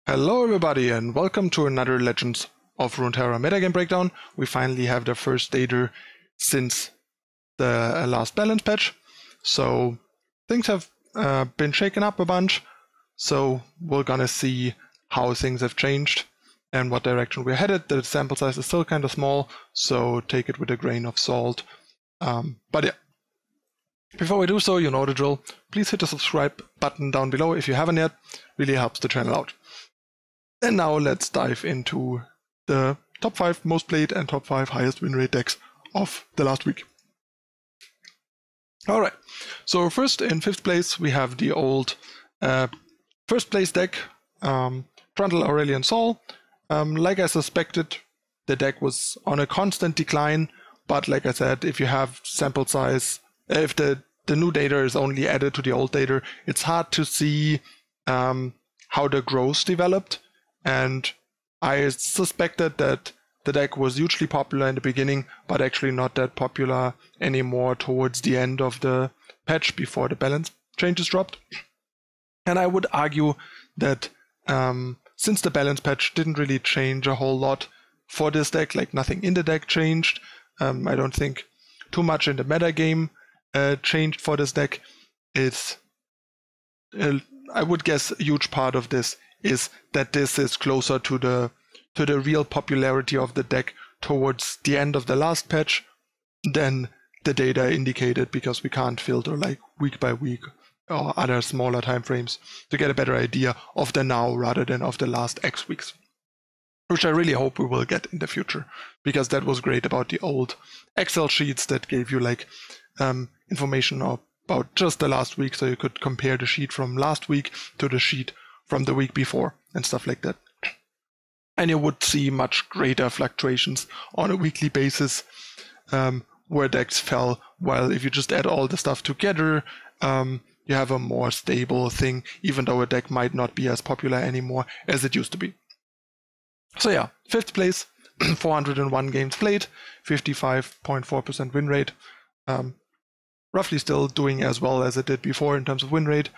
Hello everybody and welcome to another Legends of Runeterra metagame breakdown. We finally have the first data since the last balance patch, so things have been shaken up a bunch, so we're gonna see how things have changed and what direction we're headed. The sample size is still kind of small, so take it with a grain of salt. But yeah, before we do so, you know the drill. Please hit the subscribe button down below if you haven't yet. Really helps the channel out. And now let's dive into the top 5 most played and top 5 highest win rate decks of the last week. Alright, so first in 5th place we have the old first place deck, Trundle Aurelian Sol. Like I suspected, the deck was on a constant decline, but like I said, if you have sample size, if the new data is only added to the old data, it's hard to see how the growth developed. And I suspected that the deck was hugely popular in the beginning, but actually not that popular anymore towards the end of the patch before the balance changes dropped. And I would argue that since the balance patch didn't really change a whole lot for this deck, like nothing in the deck changed, I don't think too much in the metagame changed for this deck. It's, I would guess a huge part of this is that this is closer to the real popularity of the deck towards the end of the last patch than the data indicated, because we can't filter like week by week or other smaller time frames to get a better idea of the now rather than of the last X weeks, which I really hope we will get in the future, because that was great about the old Excel sheets that gave you like information about just the last week, so you could compare the sheet from last week to the sheet from the week before and stuff like that. And you would see much greater fluctuations on a weekly basis where decks fell, while if you just add all the stuff together, you have a more stable thing, even though a deck might not be as popular anymore as it used to be. So yeah, 5th place, 401 games played, 55.4% win rate. Roughly still doing as well as it did before in terms of win rate.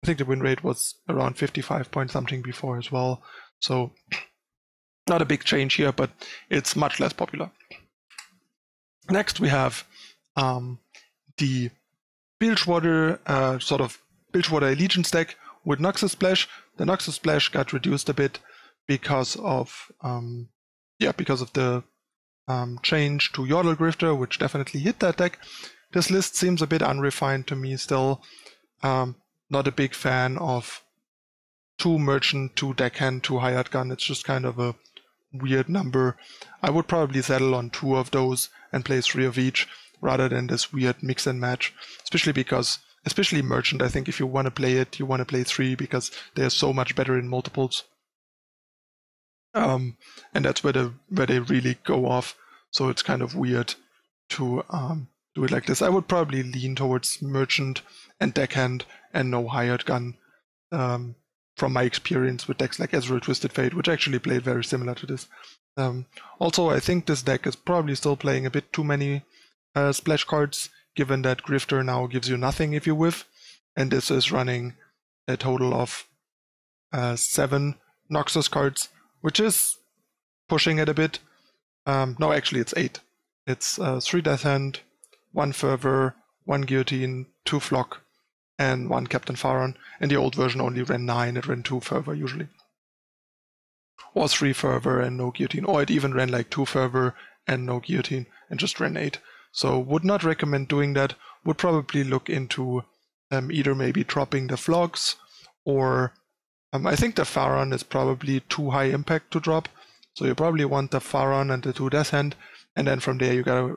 I think the win rate was around 55 point something before as well. So not a big change here, but it's much less popular. Next we have the Bilgewater, sort of Bilgewater Allegiance deck with Noxus Splash. The Noxus Splash got reduced a bit because of the change to Yordle Grifter, which definitely hit that deck. This list seems a bit unrefined to me still. Not a big fan of 2 merchant, 2 deckhand, 2 hired gun. It's just kind of a weird number. I would probably settle on 2 of those and play 3 of each rather than this weird mix and match. Especially merchant, I think if you want to play it, you want to play 3 because they're so much better in multiples. And that's where they really go off. So it's kind of weird to do it like this. I would probably lean towards merchant and deckhand and no hired gun, from my experience with decks like Ezreal Twisted Fate, which actually played very similar to this. Also, I think this deck is probably still playing a bit too many splash cards, given that Grifter now gives you nothing if you whiff, and this is running a total of 7 Noxus cards, which is pushing it a bit. No, actually it's 8. It's 3 Death Hand, 1 Fervor, 1 Guillotine, 2 Flock, and 1 Captain Pharaon. And the old version only ran 9, it ran 2 Fervor usually. Or 3 Fervor and no Guillotine, or it even ran like 2 Fervor and no Guillotine and just ran 8. So would not recommend doing that. Would probably look into either maybe dropping the Flocks, or I think the Pharaon is probably too high impact to drop. So you probably want the Pharaon and the 2 Death Hand, and then from there you gotta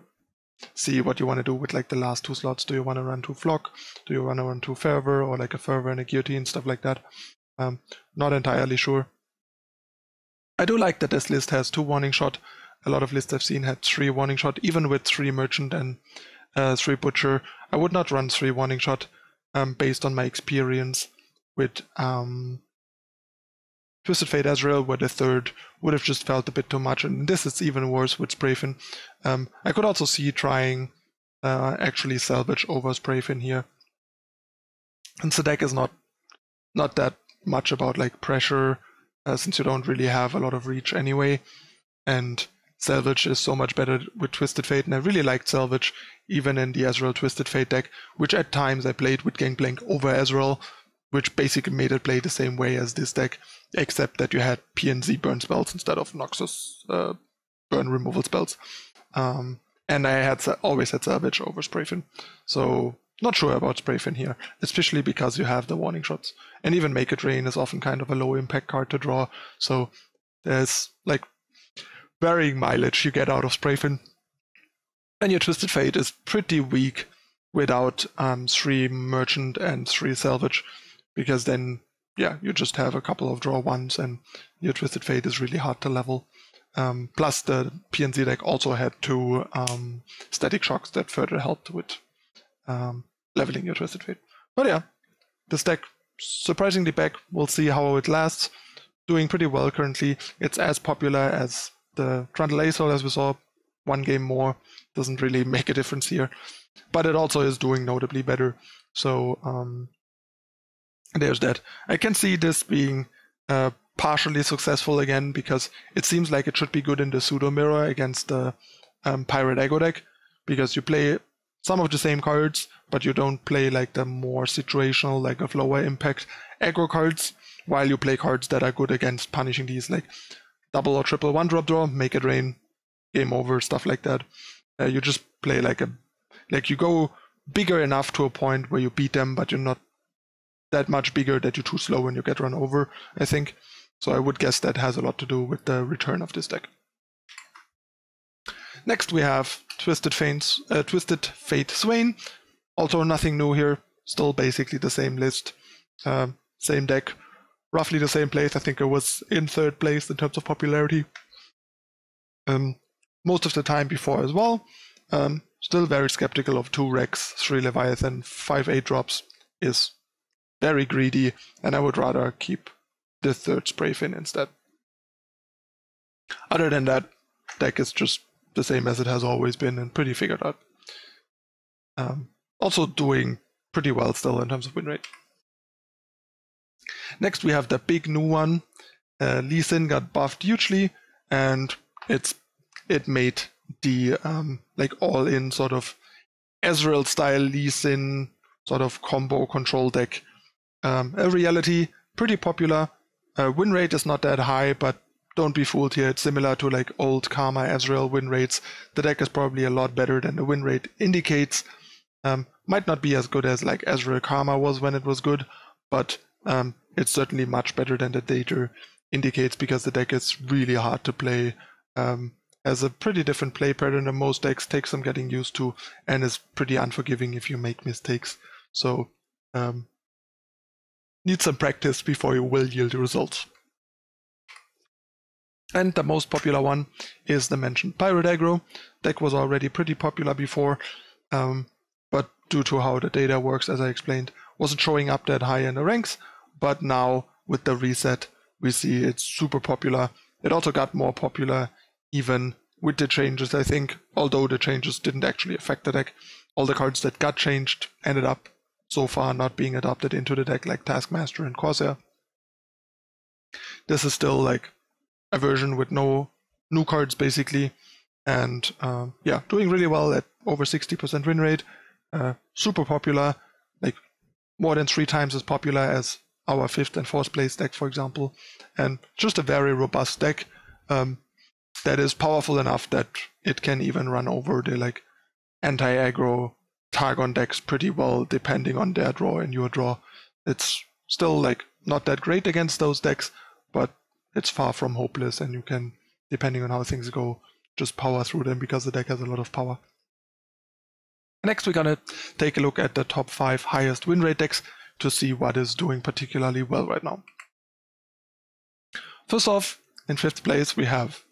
see what you want to do with like the last 2 slots. Do you want to run 2 Flock? Do you want to run 2 Fervor, or like a Fervor and a Guillotine, stuff like that? Not entirely sure. I do like that this list has 2 Warning Shot. A lot of lists I've seen had 3 Warning Shot, even with 3 Merchant and 3 Butcher. I would not run 3 Warning Shot based on my experience with Twisted Fate Ezreal, where the 3rd would have just felt a bit too much, and this is even worse with Sprayfin. I could also see trying actually salvage over Sprayfin here. And the deck is not that much about like pressure since you don't really have a lot of reach anyway, and Salvage is so much better with Twisted Fate, and I really liked Salvage even in the Ezreal Twisted Fate deck, which at times I played with Gangplank over Ezreal, which basically made it play the same way as this deck, except that you had P and Z burn spells instead of Noxus burn removal spells. And I always had Salvage over Sprayfin, so not sure about Sprayfin here, especially because you have the warning shots. And even Make It Rain is often kind of a low impact card to draw, so there's like varying mileage you get out of Sprayfin. And your Twisted Fate is pretty weak without 3 Merchant and 3 Salvage, because then, yeah, you just have a couple of draw ones and your Twisted Fate is really hard to level. Plus the PNZ deck also had 2 Static Shocks that further helped with leveling your Twisted Fate. But yeah, this deck, surprisingly back. We'll see how it lasts. Doing pretty well currently. It's as popular as the Trundle Azol, as we saw. 1 game more doesn't really make a difference here. But it also is doing notably better. So there's that. I can see this being partially successful again, because it seems like it should be good in the Pseudo Mirror against the Pirate Aggro deck, because you play some of the same cards, but you don't play like the more situational, like of lower impact aggro cards, while you play cards that are good against punishing these, like double or triple 1-drop draw, Make It Rain, game over, stuff like that. You just play like you go bigger enough to a point where you beat them, but you're not that much bigger that you're too slow and you get run over, I think. So I would guess that has a lot to do with the return of this deck. Next we have Twisted Fate Swain. Also nothing new here, still basically the same list, same deck, roughly the same place. I think it was in 3rd place in terms of popularity most of the time before as well. Still very skeptical of 2 Rex, 3 Leviathan, 5 8-drops is very greedy, and I would rather keep the 3rd Sprayfin instead. Other than that, deck is just the same as it has always been and pretty figured out. Also doing pretty well still in terms of win rate. Next we have the big new one. Lee Sin got buffed hugely, and it made the like all-in sort of Ezreal style Lee Sin sort of combo control deck a reality. Pretty popular. Win rate is not that high, but don't be fooled here. It's similar to like old Karma Ezreal win rates. The deck is probably a lot better than the win rate indicates. Might not be as good as like Ezreal Karma was when it was good, but it's certainly much better than the data indicates, because the deck is really hard to play. Has a pretty different play pattern than most decks, takes some getting used to, and is pretty unforgiving if you make mistakes. So need some practice before you will yield results. And the most popular one is the mentioned Pirate Aggro. Deck was already pretty popular before, but due to how the data works, as I explained, wasn't showing up that high in the ranks. But now with the reset, we see it's super popular. It also got more popular even with the changes, I think, although the changes didn't actually affect the deck. All the cards that got changed ended up so far not being adopted into the deck, like Taskmaster and Corsair. This is still like a version with no new cards basically, and yeah, doing really well at over 60% win rate. Super popular, like more than 3 times as popular as our 5th and 4th place deck, for example, and just a very robust deck that is powerful enough that it can even run over the like anti-aggro Targon decks pretty well, depending on their draw and your draw. It's still like not that great against those decks, but it's far from hopeless, and you can, depending on how things go, just power through them because the deck has a lot of power. Next, we're gonna take a look at the top 5 highest win rate decks to see what is doing particularly well right now. First off, in 5th place, we have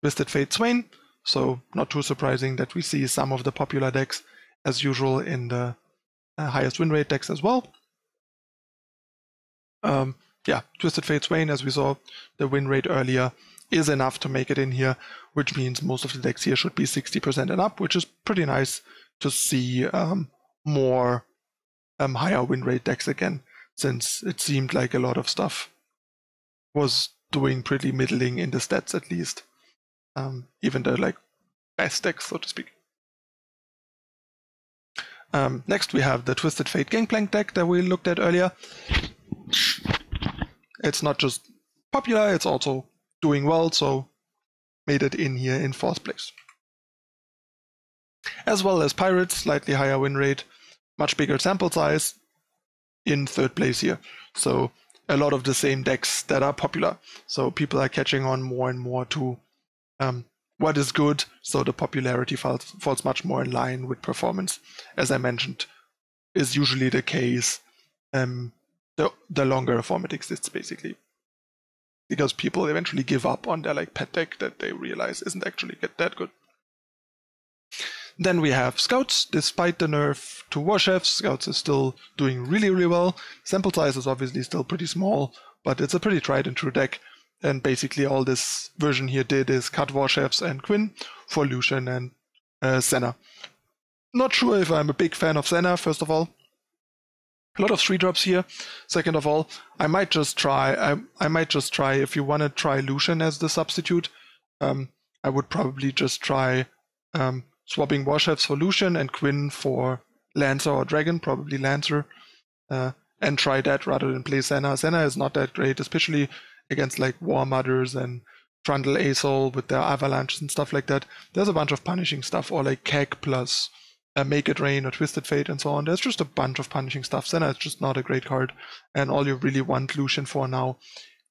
Twisted Fate Swain, so not too surprising that we see some of the popular decks as usual in the highest win rate decks as well. Yeah, Twisted Fate Swain, as we saw the win rate earlier, is enough to make it in here, which means most of the decks here should be 60% and up, which is pretty nice to see more higher win rate decks again, since it seemed like a lot of stuff was doing pretty middling in the stats at least. Even the like best decks, so to speak. Next we have the Twisted Fate Gangplank deck that we looked at earlier. It's not just popular, it's also doing well, so made it in here in 4th place. As well as Pirates, slightly higher win rate, much bigger sample size, in 3rd place here. So a lot of the same decks that are popular. So people are catching on more and more to what is good, so the popularity falls much more in line with performance. As I mentioned, is usually the case the longer a format exists, basically. Because people eventually give up on their like pet deck that they realize isn't actually that good. Then we have Scouts. Despite the nerf to Warchefs, Scouts is still doing really, really well. Sample size is obviously still pretty small, but it's a pretty tried and true deck. And basically all this version here did is cut Warchefs and Quinn for Lucian and Senna. Not sure if I'm a big fan of Senna, first of all. A lot of 3-drops here. Second of all, I might just try, if you want to try Lucian as the substitute, I would probably just try swapping Warchefs for Lucian and Quinn for Lancer or Dragon, probably Lancer, and try that rather than play Senna. Senna is not that great, especially against like War Mothers and Trundle Azol with their Avalanches and stuff like that. There's a bunch of punishing stuff, or like Keg plus Make It Rain or Twisted Fate and so on. There's just a bunch of punishing stuff. Senna is just not a great card, and all you really want Lucian for now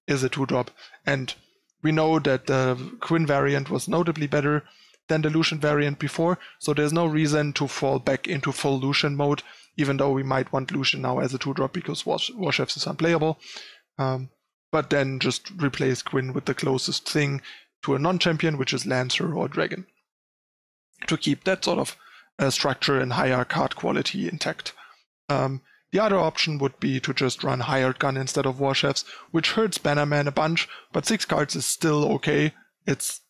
is a 2-drop. And we know that the Quinn variant was notably better than the Lucian variant before, so there's no reason to fall back into full Lucian mode, even though we might want Lucian now as a 2-drop because Warchefs is unplayable. But then just replace Quinn with the closest thing to a non-champion, which is Lancer or Dragon, to keep that sort of structure and higher card quality intact. The other option would be to just run Hired Gun instead of Warchefs, which hurts Bannerman a bunch, but 6 cards is still okay. It's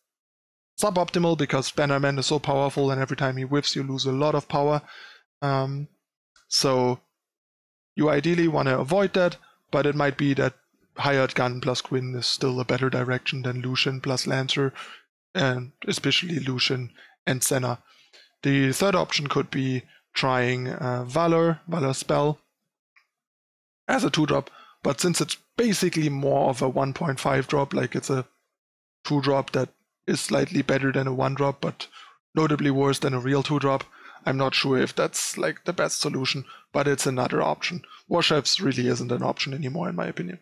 suboptimal because Bannerman is so powerful, and every time he whiffs you lose a lot of power. So you ideally want to avoid that, but it might be that Hired Gun plus Quinn is still a better direction than Lucian plus Lancer, and especially Lucian and Senna. The third option could be trying Valor Spell as a 2-drop, but since it's basically more of a 1.5 drop, like it's a 2-drop that is slightly better than a 1-drop, but notably worse than a real 2-drop, I'm not sure if that's like the best solution, but it's another option. Warchefs really isn't an option anymore in my opinion.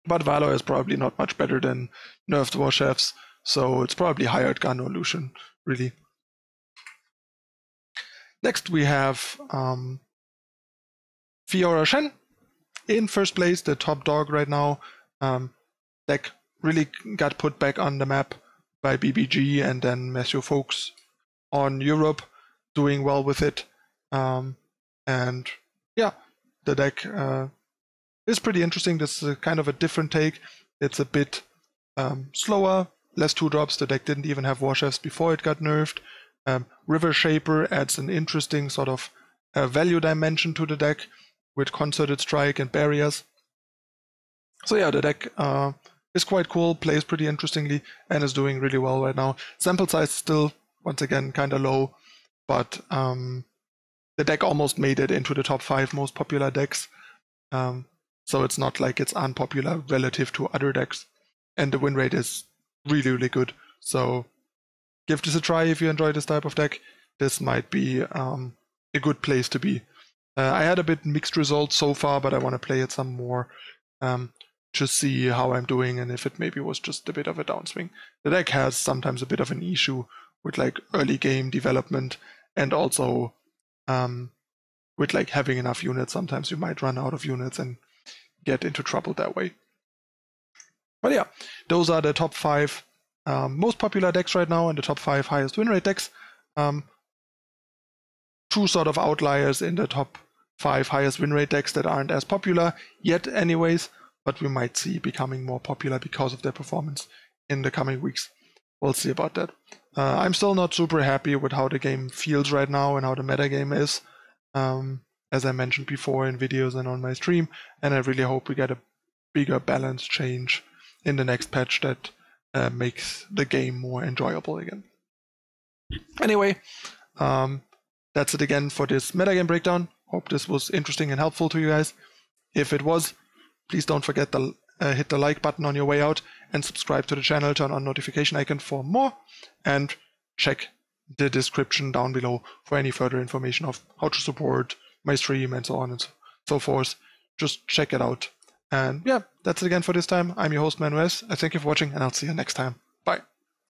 But Valor is probably not much better than nerfed Warchefs, so it's probably Hired Gun or Lucian, really. Next we have Fiora Shen in first place, the top dog right now. Deck really got put back on the map by BBG and then Matthew Folks on Europe, doing well with it. And yeah, the deck is pretty interesting. This is kind of a different take. It's a bit slower, less 2-drops. The deck didn't even have Warchefs before it got nerfed. River Shaper adds an interesting sort of value dimension to the deck with Concerted Strike and Barriers. So yeah, the deck is quite cool, plays pretty interestingly, and is doing really well right now. Sample size still, once again, kind of low, but the deck almost made it into the top 5 most popular decks. So it's not like it's unpopular relative to other decks. And the win rate is really, really good. So give this a try if you enjoy this type of deck. This might be a good place to be. I had a bit mixed results so far, but I want to play it some more to see how I'm doing and if it maybe was just a bit of a downswing. The deck has sometimes a bit of an issue with like early game development, and also with like having enough units. Sometimes you might run out of units and get into trouble that way. But yeah, those are the top 5 most popular decks right now and the top 5 highest win rate decks. 2 sort of outliers in the top 5 highest win rate decks that aren't as popular yet anyways, but we might see becoming more popular because of their performance in the coming weeks. We'll see about that. I'm still not super happy with how the game feels right now and how the metagame is, as I mentioned before in videos and on my stream, and I really hope we get a bigger balance change in the next patch that makes the game more enjoyable again. Anyway, that's it again for this metagame breakdown. Hope this was interesting and helpful to you guys. If it was, please don't forget to hit the like button on your way out and subscribe to the channel, turn on notification icon for more, and check the description down below for any further information of how to support my stream and so on and so forth. Just check it out. And yeah, that's it again for this time. I'm your host, ManuS. I thank you for watching, and I'll see you next time. Bye.